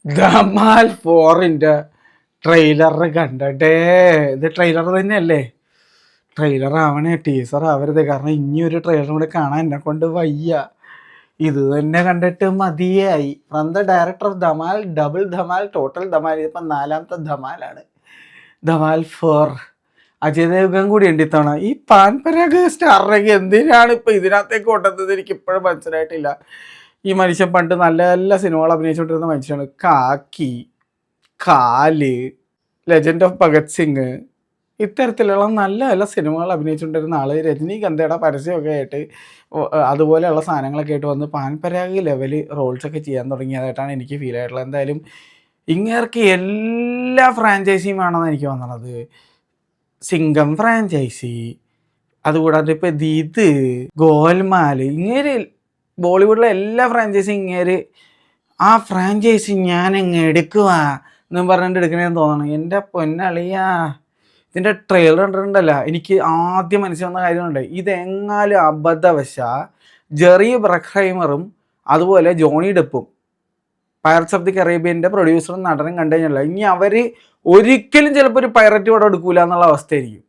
ധമാൽ ഫോറിൻ്റെ ട്രെയിലർ കണ്ടേ. ഇത് ട്രെയിലർ തന്നെയല്ലേ? ട്രെയിലർ ആവണേ, ടീസർ ആവരുത്. കാരണം ഇനിയൊരു ട്രെയിലറും കൂടെ കാണാൻ എന്നെ കൊണ്ട് വയ്യ. ഇത് തന്നെ കണ്ടിട്ട് മതിയായി. From the director of Dhamaal, double Dhamaal, total Dhamaal. ഇതിപ്പം 4ാമത്തെ ധമാലാണ്. ധമാൽ 4. അജയ് ദേവ്ഗൻ കൂടി ഉണ്ട് ഇത്തവണ. ഈ പാൻ പരാഗ് സ്റ്റാറിനൊക്കെ എന്തിനാണ് ഇപ്പം ഇതിനകത്തേക്ക് കൊണ്ടുവന്നത് എനിക്ക് ഇപ്പോഴും മനസ്സിലായിട്ടില്ല. ഈ മനുഷ്യൻ പണ്ട് നല്ല നല്ല സിനിമകൾ അഭിനയിച്ചുകൊണ്ടിരുന്ന മനുഷ്യനാണ്. കാക്കി, കാല്, ലെജൻഡ് ഓഫ് ഭഗത് സിംഗ്, ഇത്തരത്തിലുള്ള നല്ല നല്ല സിനിമകൾ അഭിനയിച്ചുകൊണ്ടിരുന്ന ആൾ രജനീകാന്തയുടെ പരസ്യമൊക്കെ ആയിട്ട് അതുപോലെയുള്ള സാധനങ്ങളൊക്കെ ആയിട്ട് വന്ന് പാൻ പരാഗ് ലെവൽ റോൾസൊക്കെ ചെയ്യാൻ തുടങ്ങിയതായിട്ടാണ് എനിക്ക് ഫീൽ ആയിട്ടുള്ളത്. എന്തായാലും ഇങ്ങേർക്ക് എല്ലാ ഫ്രാഞ്ചൈസിയും വേണമെന്ന് എനിക്ക് വന്നത്. സിംഗം ഫ്രാഞ്ചൈസി, അതുകൂടാതെ ഇപ്പം ഇത് ഗോൽമാൽ, ഇങ്ങേര് ബോളിവുഡിലെ എല്ലാ ഫ്രാഞ്ചൈസിയും ഇങ്ങേര് ആ ഫ്രാഞ്ചൈസി ഞാനെങ്ങ് എടുക്കുക എന്നും പറഞ്ഞിട്ട് എടുക്കണേന്ന് തോന്നണം. എൻ്റെ പൊന്നളിയാ, ഇതിൻ്റെ ട്രെയിലർ കണ്ടിട്ടുണ്ടല്ല, എനിക്ക് ആദ്യം മനസ്സിൽ വന്ന കാര്യമുണ്ട്. ഇതെങ്ങാലും അബദ്ധവശ ജെറി ബ്രക്ഹൈമറും അതുപോലെ ജോണി ഡെപ്പും പൈററ്റ്സ് ഓഫ് ദി കറേബ്യൻ്റെ പ്രൊഡ്യൂസറും നടനും കണ്ടു കഴിഞ്ഞല്ല, ഇനി അവർ ഒരിക്കലും ചിലപ്പോൾ ഒരു പൈററ്റ് പടം എടുക്കൂല എന്നുള്ള അവസ്ഥയായിരിക്കും.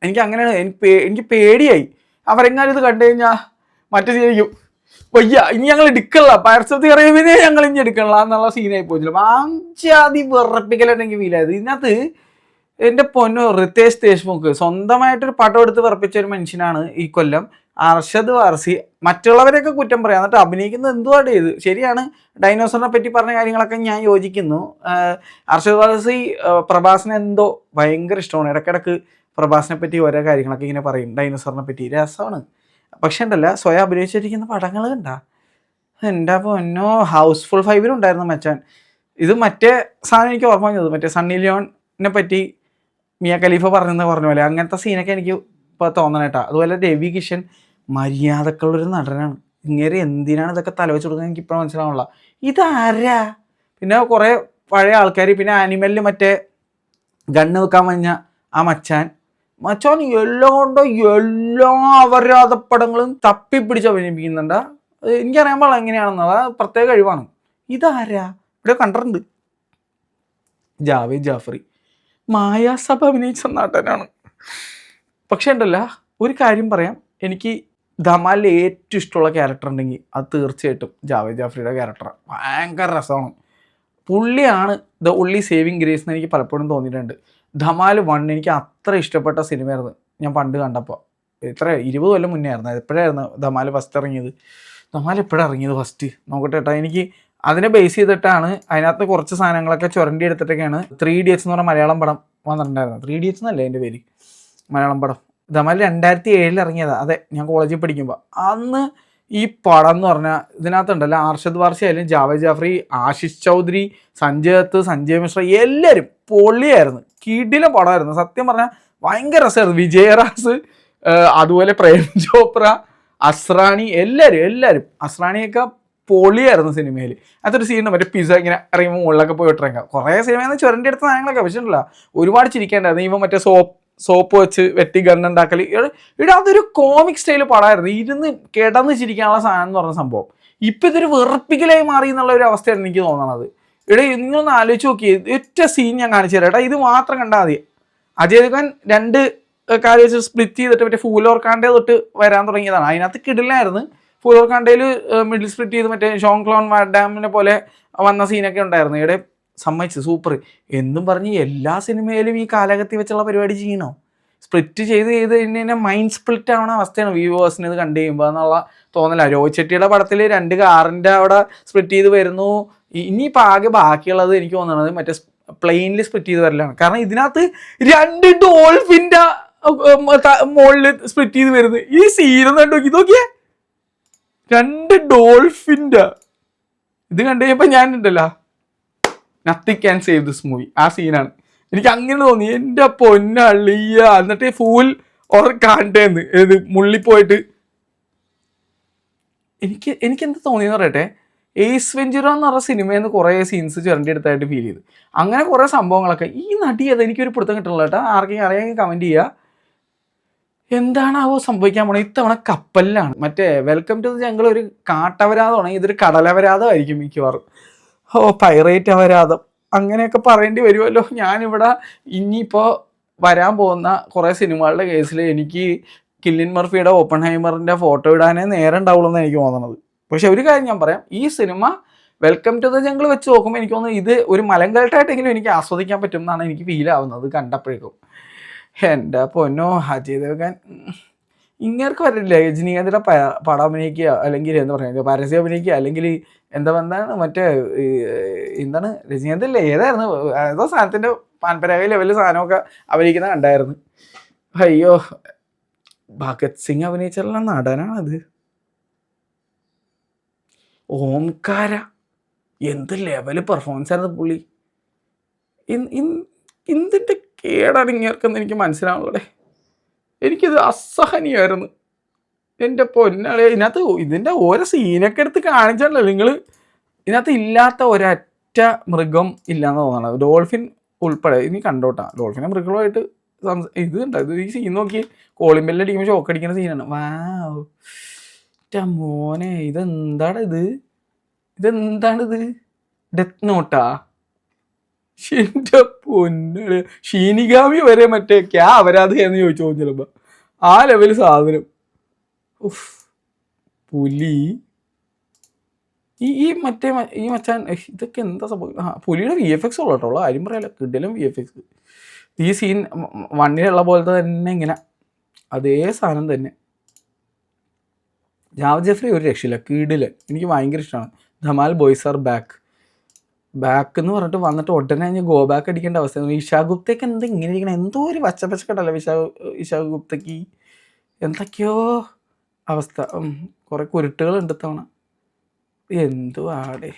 എനിക്ക് അങ്ങനെയാണ്. എനിക്ക് പേടിയായി. അവരെങ്ങാനും ഇത് കണ്ടു കഴിഞ്ഞാൽ മറ്റേ ശരിക്കും വയ്യ, ഇനി ഞങ്ങൾ എടുക്കണില്ല, പൈററ്റ്സ് ഓഫ് ദി കറേബ്യനെ ഞങ്ങൾ ഇനി എടുക്കണില്ല എന്നുള്ള സീനായി പോയില്ല. ആദ്യം വിറപ്പിക്കലായിട്ട് എനിക്ക് ഫീൽ ആയത്. ഇതിനകത്ത് എൻ്റെ പൊന്നോ റിതേഷ് ദേശ്മുഖ് സ്വന്തമായിട്ടൊരു പടം എടുത്ത് വിറപ്പിച്ച ഒരു മനുഷ്യനാണ് ഈ കൊല്ലം. അർഷദ് വാർസി, മറ്റുള്ളവരെയൊക്കെ കുറ്റം പറയാം, എന്നിട്ട് അഭിനയിക്കുന്നത് എന്തുവാണ് ചെയ്ത്. ശരിയാണ്, ഡൈനോസറിനെ പറ്റി പറഞ്ഞ കാര്യങ്ങളൊക്കെ ഞാൻ യോജിക്കുന്നു. അർഷദ് വാർസി പ്രഭാസിനെ എന്തോ ഭയങ്കര ഇഷ്ടമാണ്. ഇടയ്ക്കിടയ്ക്ക് പ്രഭാസിനെ പറ്റി ഓരോ കാര്യങ്ങളൊക്കെ ഇങ്ങനെ പറയും, ഡൈനോസറിനെ പറ്റി രസമാണ്. പക്ഷേ ഉണ്ടല്ല, സ്വയം അഭിനയിച്ചിരിക്കുന്ന പടങ്ങൾ കണ്ടാ എൻ്റെ പൊന്നോ. ഹൗസ്ഫുൾ 5 ഉണ്ടായിരുന്നു മച്ചാൻ. ഇത് മറ്റേ സാധനം എനിക്ക് ഓർമ്മ വന്നത്, മറ്റേ സണ്ണി ലിയോണിനെ പറ്റി മിയ ഖലീഫ പറഞ്ഞെന്ന് പറഞ്ഞ പോലെ അങ്ങനത്തെ സീനൊക്കെ എനിക്ക് ഇപ്പോൾ തോന്നണേട്ടാ. അതുപോലെ രവി കിഷൻ മര്യാദക്കുള്ളൊരു നടനാണ്. ഇങ്ങനെ എന്തിനാണ് ഇതൊക്കെ തലവെച്ച് കൊടുക്കുന്നത് എനിക്ക് ഇപ്പോഴും മനസ്സിലാവണില്ല. ഇതാരാ? പിന്നെ കുറേ പഴയ ആൾക്കാർ, പിന്നെ ആനിമലിൽ മറ്റേ ഗണ്ണ് വെക്കാൻ കഴിഞ്ഞ ആ മച്ചാൻ എല്ലാം കൊണ്ടോ എല്ലാ അപരാധപ്പടങ്ങളും തപ്പിപ്പിടിച്ച് അഭിനയിപ്പിക്കുന്നുണ്ട്. എനിക്കറിയാൻ പാടില്ല എങ്ങനെയാണെന്നത്, പ്രത്യേക കഴിവാണ്. ഇതാരാ? ഇവിടെ കണ്ടിട്ടുണ്ട്. ജാവേദ് ജാഫറി മായാസഭ അഭിനയിച്ച നടനാണ്. പക്ഷേ ഉണ്ടല്ല, ഒരു കാര്യം പറയാം, എനിക്ക് ധമാലിൽ ഏറ്റവും ഇഷ്ടമുള്ള ക്യാരക്ടർ ഉണ്ടെങ്കിൽ അത് തീർച്ചയായിട്ടും ജാവേദ് ജാഫ്രിയുടെ ക്യാരക്ടറാണ്. ഭയങ്കര രസമാണ്. പുള്ളിയാണ് ദ ഒൺലി സേവിങ് ഗ്രേസ് എന്ന് എനിക്ക് പലപ്പോഴും തോന്നിയിട്ടുണ്ട്. ധമാൽ 1 എനിക്ക് അത്ര ഇഷ്ടപ്പെട്ട സിനിമയായിരുന്നു ഞാൻ പണ്ട് കണ്ടപ്പോൾ. 20 കൊല്ലം മുന്നേ ആയിരുന്നു. എപ്പോഴായിരുന്നു ധമാൽ ഫസ്റ്റ് ഇറങ്ങിയത്? ധമാൽ എപ്പോഴാണ് ഇറങ്ങിയത് ഫസ്റ്റ് നോക്കട്ടെ കേട്ടോ. എനിക്ക് അതിനെ ബേസ് ചെയ്തിട്ടാണ് അതിനകത്ത് കുറച്ച് സാധനങ്ങളൊക്കെ ചുരണ്ടി എടുത്തിട്ടൊക്കെയാണ് 3 Idiots എന്ന് പറഞ്ഞ മലയാളം പടം വന്നിട്ടുണ്ടായിരുന്നത്. 3 Idiots എന്നല്ലേ എൻ്റെ പേര്, മലയാളം പടം. ധമാൽ 2007 ഇറങ്ങിയതാണ്. അതെ, ഞാൻ കോളേജിൽ പഠിക്കുമ്പോൾ. അന്ന് ഈ പടം എന്ന് പറഞ്ഞാൽ ഇതിനകത്തുണ്ടല്ലോ, അർഷദ് വാർസി ആയാലും ജാവേദ് ജാഫ്രി, ആശിഷ് ചൗധരി, സഞ്ജയ് ദത്ത്, സഞ്ജയ് മിശ്ര, എല്ലാവരും പൊള്ളിയായിരുന്നു. കിടില പടമായിരുന്നു സത്യം പറഞ്ഞാൽ. ഭയങ്കര രസമായിരുന്നു. വിജയറാസ്, അതുപോലെ പ്രേം ചോപ്ര, അസ്രാണി, എല്ലാവരും അസ്രാണിയൊക്കെ പൊളിയായിരുന്നു സിനിമയിൽ. അതൊരു സീനുണ്ട്, മറ്റേ പിസ ഇങ്ങനെ ഇറങ്ങുമ്പോൾ മുകളിലൊക്കെ പോയി ഇട്ടിറങ്ങാം. കുറേ സിനിമയിൽ ചുരണ്ടി എടുത്ത സാധനങ്ങളൊക്കെ വെച്ചിട്ടില്ല, ഒരുപാട് ചിരിക്കേണ്ടായിരുന്നു. ഇവ മറ്റേ സോപ്പ് വെച്ച് വെട്ടി ഗണ്ണുണ്ടാക്കൽ, ഇവിടെ അതൊരു കോമിക് സ്റ്റൈൽ പടമായിരുന്നു. ഇരുന്ന് കിടന്ന് ചിരിക്കാനുള്ള സാധനം എന്ന് പറഞ്ഞ സംഭവം ഇപ്പം ഇതൊരു വെറുപ്പിക്കലായി മാറി എന്നുള്ള ഒരു അവസ്ഥയാണ് എനിക്ക് തോന്നണത്. ഇവിടെ നിങ്ങളൊന്ന് ആലോചിച്ച് നോക്കി, ഒറ്റ സീൻ ഞാൻ കാണിച്ചു തരാം ഏട്ടാ, ഇത് മാത്രം കണ്ടാൽ മതി. അജയ് ദേവ്ഗൻ 2 കാര്യം വെച്ച് സ്പ്ലിറ്റ് ചെയ്തിട്ട് മറ്റേ ഫൂൽ ഓർ കാണ്ടേ തൊട്ട് വരാൻ തുടങ്ങിയതാണ്. അതിനകത്ത് കിടിലായിരുന്നു. ഫൂൽ ഓർ കാണ്ടയിൽ മിഡിൽ സ്പ്ലിറ്റ് ചെയ്ത് മറ്റേ ഷോൺ ക്ലോൺ വാഡാമിനെ പോലെ വന്ന സീനൊക്കെ ഉണ്ടായിരുന്നു. ഇവിടെ സമ്മതിച്ച് സൂപ്പർ എന്നും പറഞ്ഞ് എല്ലാ സിനിമയിലും ഈ കാലകത്തി വെച്ചുള്ള പരിപാടി ചെയ്യണോ? സ്പ്ലിറ്റ് ചെയ്ത് കഴിഞ്ഞാൽ മൈൻഡ് സ്പ്ലിറ്റ് ആവണ അവസ്ഥയാണ് വ്യൂവേഴ്സിന് ഇത് കണ്ടു കഴിയുമ്പോൾ എന്നുള്ള തോന്നല. രോഹിത് ഷെട്ടിയുടെ പടത്തിൽ 2 കാറിൻ്റെ അവിടെ സ്പ്ലിറ്റ് ചെയ്ത് വരുന്നു. ഇനിയിപ്പോൾ ആകെ ബാക്കിയുള്ളത് എനിക്ക് തോന്നുന്നത് മറ്റേ പ്ലെയിനിൽ സ്പ്ലിറ്റ് ചെയ്ത് വരലാണ്. കാരണം ഇതിനകത്ത് 2 ഡോൾഫിൻ്റെ മുകളിൽ സ്പ്ലിറ്റ് ചെയ്ത് വരുന്നത്. ഈ സീനൊന്നും കണ്ടു നോക്കിയേ, 2 ഡോൾഫിൻ്റെ ഇത് കണ്ടു കഴിഞ്ഞപ്പോൾ ഞാനുണ്ടല്ലോ, nothing can save this movie, ആ സീനാണ് എനിക്ക് അങ്ങനെ തോന്നി. എൻ്റെ പൊന്നള്ളിയ, എന്നിട്ട് ഫുൾ ഓർ കാണ്ടേന്ന് ഏത് മുള്ളിപ്പോയിട്ട് എനിക്കെന്ത് തോന്നിയെന്ന് പറയട്ടെ, ഏസ് വെഞ്ചുറ എന്ന് പറഞ്ഞ സിനിമയിൽ നിന്ന് കുറേ സീൻസ് ചുരണ്ടിയെടുത്തായിട്ട് ഫീൽ ചെയ്ത്. അങ്ങനെ കുറേ സംഭവങ്ങളൊക്കെ. ഈ നടി അത് എനിക്കൊരു പിടുത്തം കിട്ടണില്ല കേട്ടോ. ആർക്കെങ്കിലും അറിയാമെങ്കിൽ കമൻറ്റ് ചെയ്യുക. എന്താണാവോ സംഭവിക്കാൻ പോണത്? ഇത്തവണ കപ്പലിലാണ്. മറ്റേ വെൽക്കം ടു ദി ജംഗിൾ ഒരു കാട്ടപരാധമാണ്, ഇതൊരു കടലപരാധമായിരിക്കും മിക്കവാറും. ഓ പൈറേറ്റ് അപരാധം അങ്ങനെയൊക്കെ പറയേണ്ടി വരുമല്ലോ. ഞാനിവിടെ ഇനിയിപ്പോൾ വരാൻ പോകുന്ന കുറേ സിനിമകളുടെ കേസിൽ എനിക്ക് കില്ലിൻ മർഫിയുടെ ഓപ്പൺഹൈമറിൻ്റെ ഫോട്ടോ ഇടാനേ നേരം ഉണ്ടാവുള്ളൂ എന്ന് എനിക്ക് തോന്നുന്നത്. പക്ഷെ ഒരു കാര്യം ഞാൻ പറയാം, ഈ സിനിമ വെൽക്കം ടു ദ ജംഗിൾ വെച്ച് നോക്കുമ്പോൾ എനിക്ക് തോന്നുന്നു ഇത് ഒരു മലങ്കൾട്ടായിട്ടെങ്കിലും എനിക്ക് ആസ്വദിക്കാൻ പറ്റും എന്നാണ് എനിക്ക് ഫീൽ ആവുന്നത് കണ്ടപ്പോഴേക്കും. എൻ്റെ പൊന്നോ, അജയ് ദേവ്ഗൻ ഇങ്ങേർക്ക് വരില്ല രജനീകാന്തിയുടെ പടം അഭിനയിക്കുക, അല്ലെങ്കിൽ എന്താ പറയുക പരസ്യം അഭിനയിക്കുക, അല്ലെങ്കിൽ എന്താണ് മറ്റേ എന്താണ് രജനീകാന്ത് അല്ലേ ഏതായിരുന്നു ഏതോ സാധനത്തിൻ്റെ പാൻപരാഗ ലെവലിൽ സാധനമൊക്കെ അഭിനയിക്കുന്ന കണ്ടായിരുന്നു. അയ്യോ, ഭഗത് സിംഗ് അഭിനയിച്ചുള്ള നടനാണത്. ഓംകാര എന്ത് ലെവല് പെർഫോമൻസ് ആയിരുന്നു പുള്ളി. എന്തിൻ്റെ കേടാണ് ഇങ്ങേർക്കെന്ന് എനിക്ക് മനസ്സിലാവുള്ളേ. എനിക്കിത് അസഹനീയമായിരുന്നു. എൻ്റെ പൊന്നാളെ, ഇതിൻ്റെ ഓരോ സീനൊക്കെ എടുത്ത് കാണിച്ചാണല്ലോ നിങ്ങൾ. ഇതിനകത്ത് ഇല്ലാത്ത ഒരൊറ്റ മൃഗം ഇല്ലയെന്ന് തോന്നണം. ഡോൾഫിൻ ഉൾപ്പെടെ ഇനി കണ്ടോട്ടാ. ഡോൾഫിനെ മൃഗങ്ങളുമായിട്ട് ഇത് ഉണ്ടോ, ഇത് ഈ സീൻ നോക്കി കോളിംബെല്ലിൽ അടിക്കുമ്പോൾ ഷോക്ക് അടിക്കുന്ന സീനാണ്. വാവ് മോനെ, ഇതെന്താണിത്? ഡെത്ത് നോട്ടാ? എൻ്റെ പൊന്നാളെ, ഷീനിഗാമി വരെ മറ്റേ ക്യാ അപരാധയെന്ന് ചോദിച്ചു പോകും ചിലപ്പോൾ. ആ ലെവൽ സാധനം. ഉഫ്, പുലി ഈ മച്ചാൻ ഇതൊക്കെ എന്താ സംഭവം? പുലിയുടെ VFX ഉള്ള കേട്ടോ, ആരും പറയാല്ല, കിടിലം VFX. ഈ സീൻ വണ്ണിലുള്ള പോലത്തെ തന്നെ ഇങ്ങനെ അതേ സാധനം തന്നെ. ജാവദ് ജഫ്രി ഒരു രക്ഷയില്ല, കിടിലൻ. എനിക്ക് ഭയങ്കര ഇഷ്ടമാണ്. ധമാൽ ബോയ്സ് ആർ ബാക്ക് എന്ന് പറഞ്ഞിട്ട് വന്നിട്ട് ഉടനെ കഴിഞ്ഞ് ഗോ ബാക്ക് അടിക്കേണ്ട അവസ്ഥ. ഇഷാ ഗുപ്തയ്ക്ക് എന്താ ഇങ്ങനെ ഇരിക്കണം? എന്തോ ഒരു പച്ചക്കട്ടല്ല ഇഷാ ഗുപ്തയ്ക്ക്, എന്തൊക്കെയോ അവസ്ഥ. കുറേ കുരുട്ടുകളുണ്ട് തവണ. എന്തുവാടെ,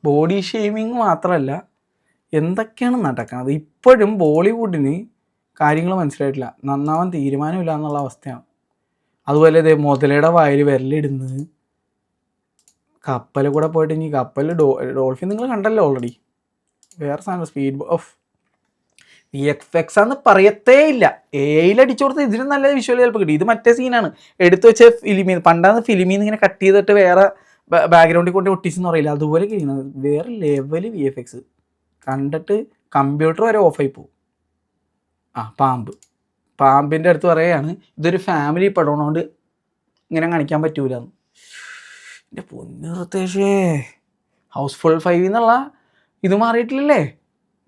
ബോഡി ഷെയ്മിങ് മാത്രമല്ല എന്തൊക്കെയാണ് നടക്കുന്നത്. ഇപ്പോഴും ബോളിവുഡിന് കാര്യങ്ങൾ മനസ്സിലായിട്ടില്ല, നന്നാവാൻ തീരുമാനമില്ല എന്നുള്ള അവസ്ഥയാണ്. അതുപോലെ ഇതേ മുതലയുടെ വായിൽ വിരലിടുന്നത്, കപ്പലിൽ കൂടെ പോയിട്ട് ഇനി കപ്പലിൽ ഡോൾഫിൻ നിങ്ങൾ കണ്ടല്ലോ ഓൾറെഡി. വേറെ സാധനം സ്പീഡ് ഓഫ് VFX ആണെന്ന് പറയത്തേ ഇല്ല. AI അടിച്ചു കൊടുത്ത് ഇതിനും നല്ല വിഷ്വൽ ചിലപ്പോൾ കിട്ടി. ഇത് മറ്റേ സീനാണ്, എടുത്തു വെച്ച ഫിലിമീന്ന്, പണ്ടാന്ന് ഫിലിമീന്ന് ഇങ്ങനെ കട്ട് ചെയ്തിട്ട് വേറെ ബാക്ക്ഗ്രൗണ്ടിൽ കൊണ്ട് ഒട്ടിച്ചെന്ന് പറയില്ല, അതുപോലെ കഴിയുന്നത്. വേറെ ലെവൽ VFX കണ്ടിട്ട് കമ്പ്യൂട്ടർ വരെ ഓഫായി പോകും. പാമ്പിൻ്റെ അടുത്ത് പറയുകയാണ് ഇതൊരു ഫാമിലി പടമാണോണ്ട് ഇങ്ങനെ കാണിക്കാൻ പറ്റൂലെന്ന്. എൻ്റെ പൊന്നു ഋതേഷേ, ഹൗസ്ഫുൾ 5 എന്നുള്ള ഇത് മാറിയിട്ടില്ലല്ലേ?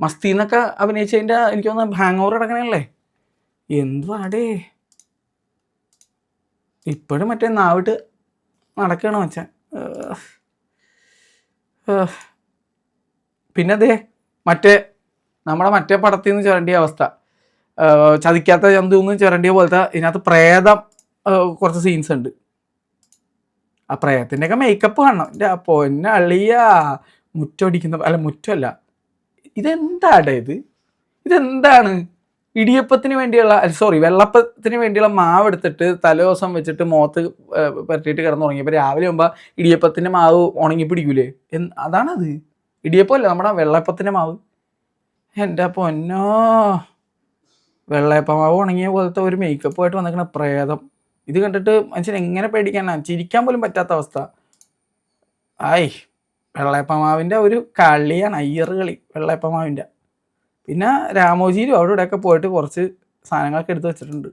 മസ്തി എന്നൊക്കെ അഭിനയിച്ചതിൻ്റെ എനിക്ക് തോന്നുന്നു ഹാങ് ഓവർ കിടക്കണല്ലേ. എന്തുവാടേ, ഇപ്പോഴും മറ്റേ നാവിട്ട് നടക്കണം മച്ചാൻ. പിന്നെ അതെ നമ്മുടെ മറ്റേ പടത്തിൽ നിന്ന് ചുരണ്ടിയ അവസ്ഥ, ചതിക്കാത്ത ചന്തുന്ന് ചുരണ്ടിയ പോലത്തെ. ഇതിനകത്ത് പ്രേതം കുറച്ച് സീൻസ് ഉണ്ട്. ആ പ്രേതത്തിൻ്റെയൊക്കെ മേക്കപ്പ് കാണണം. എൻ്റെ പൊന്നളിയ, മുറ്റമടിക്കുന്ന അല്ല, മുറ്റമല്ല, ഇതെന്താടേ ഇതെന്താണ്? ഇടിയപ്പത്തിന് വേണ്ടിയുള്ള വെള്ളപ്പത്തിന് വേണ്ടിയുള്ള മാവ് എടുത്തിട്ട് തലേദിവസം വെച്ചിട്ട് മുഖത്ത് പരട്ടിയിട്ട് കിടന്നുറങ്ങിയപ്പോൾ രാവിലെ ആകുമ്പോൾ ഇടിയപ്പത്തിൻ്റെ മാവ് ഉണങ്ങി പിടിക്കൂലേ? അതാണത്. ഇടിയപ്പമല്ല, നമ്മുടെ വെള്ളയപ്പത്തിൻ്റെ മാവ്. എൻ്റെ പൊന്നോ, വെള്ളയപ്പ മാവ് ഉണങ്ങിയ പോലത്തെ ഒരു മേക്കപ്പുമായിട്ട് വന്നിരിക്കണ പ്രേതം. ഇത് കണ്ടിട്ട് മനുഷ്യൻ എങ്ങനെ പേടിക്കാനാണ്? ചിരിക്കാൻ പോലും പറ്റാത്ത അവസ്ഥ. വെള്ളയപ്പമാവിൻ്റെ ഒരു കളിയാണ്, അയ്യറ് കളി വെള്ളയപ്പമാവിൻ്റെ. പിന്നെ രാമോജിയിലും അവിടെ ഇവിടെയൊക്കെ പോയിട്ട് കുറച്ച് സാധനങ്ങളൊക്കെ എടുത്ത് വെച്ചിട്ടുണ്ട്.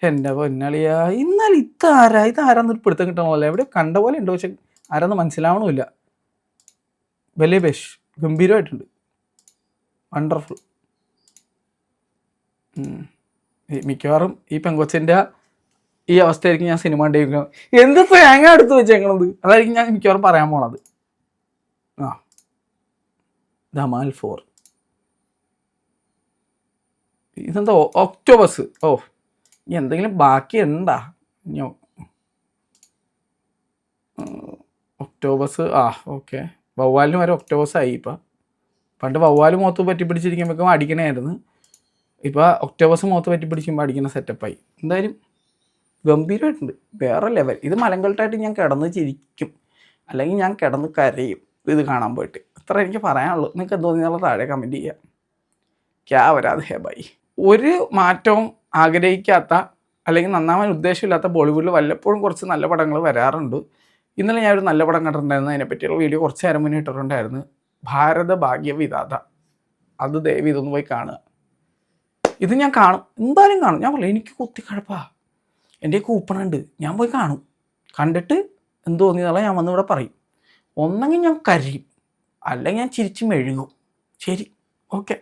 എൻ്റെ പൊന്നളിയാ, ഇന്നാലും ഇതാരാന്നൊരു പിടുത്തം കിട്ടണ പോലെ, എവിടെ കണ്ട പോലെ ഉണ്ട്, പക്ഷെ ആരാന്ന് മനസ്സിലാവണമില്ല. വലിയ ബെഷ്, ഗംഭീരമായിട്ടുണ്ട്, വണ്ടർഫുൾ. മിക്കവാറും ഈ പെങ്കൊച്ചിൻ്റെ ഈ അവസ്ഥയായിരിക്കും ഞാൻ സിനിമ കണ്ടിരിക്കുന്നത്. എന്ത് തേങ്ങ എടുത്ത് വെച്ചേക്കണത്, അതായിരിക്കും ഞാൻ മിക്കവാറും പറയാൻ പോണത്. ധമാൽ 4 ഇതെന്താ ഒക്ടോബസ്? ഇനി എന്തെങ്കിലും ബാക്കി ഉണ്ടാ? Octopus okay. വവ്വാലിന് വരെ ഒക്ടോബസ് ആയി. ഇപ്പം പണ്ട് വവ്വാല് മുഖത്ത് പറ്റി പിടിച്ചിരിക്കുമ്പോഴേക്കും അടിക്കണമായിരുന്നു. ഇപ്പം ഒക്ടോബസ് മുഖത്ത് പറ്റി പിടിക്കുമ്പോൾ അടിക്കുന്ന സെറ്റപ്പായി. എന്തായാലും ഗംഭീരമായിട്ടുണ്ട്, വേറെ ലെവൽ. ഇത് മലങ്കൾട്ടായിട്ട് ഞാൻ കിടന്ന് ചിരിക്കും, അല്ലെങ്കിൽ ഞാൻ കിടന്ന് കരയും ഇത് കാണാൻ പോയിട്ട്. അത്ര എനിക്ക് പറയാനുള്ളൂ. നിങ്ങൾക്ക് എന്തോ എന്നുള്ള താഴെ കമൻറ്റ് ചെയ്യാം. ക്യാ വരാതെ ഹേ ബൈ. ഒരു മാറ്റവും ആഗ്രഹിക്കാത്ത അല്ലെങ്കിൽ നന്നാവാൻ ഉദ്ദേശമില്ലാത്ത ബോളിവുഡിൽ വല്ലപ്പോഴും കുറച്ച് നല്ല പടങ്ങൾ വരാറുണ്ട്. ഇന്നലെ ഞാൻ ഒരു നല്ല പടം കണ്ടിട്ടുണ്ടായിരുന്നു. അതിനെപ്പറ്റിയുള്ള വീഡിയോ കുറച്ച് നേരം മുന്നേ ഇട്ടിട്ടുണ്ടായിരുന്നു. ഭാരത ഭാഗ്യവിധാത. അത് ദയവ് ഇതൊന്ന് പോയി കാണുക. ഇത് ഞാൻ കാണും, എന്തായാലും കാണും. ഞാൻ പറയും എനിക്ക് കുത്തിക്കഴപ്പാ, എൻ്റെ കൂപ്പണുണ്ട്, ഞാൻ പോയി കാണും. കണ്ടിട്ട് എന്ത് തോന്നിയെന്നുള്ള ഞാൻ വന്ന് ഇവിടെ പറയും. ഒന്നെങ്കിൽ ഞാൻ കരയും, അല്ലെങ്കിൽ ഞാൻ ചിരിച്ച് മെഴുകും. ശരി, ഓക്കെ.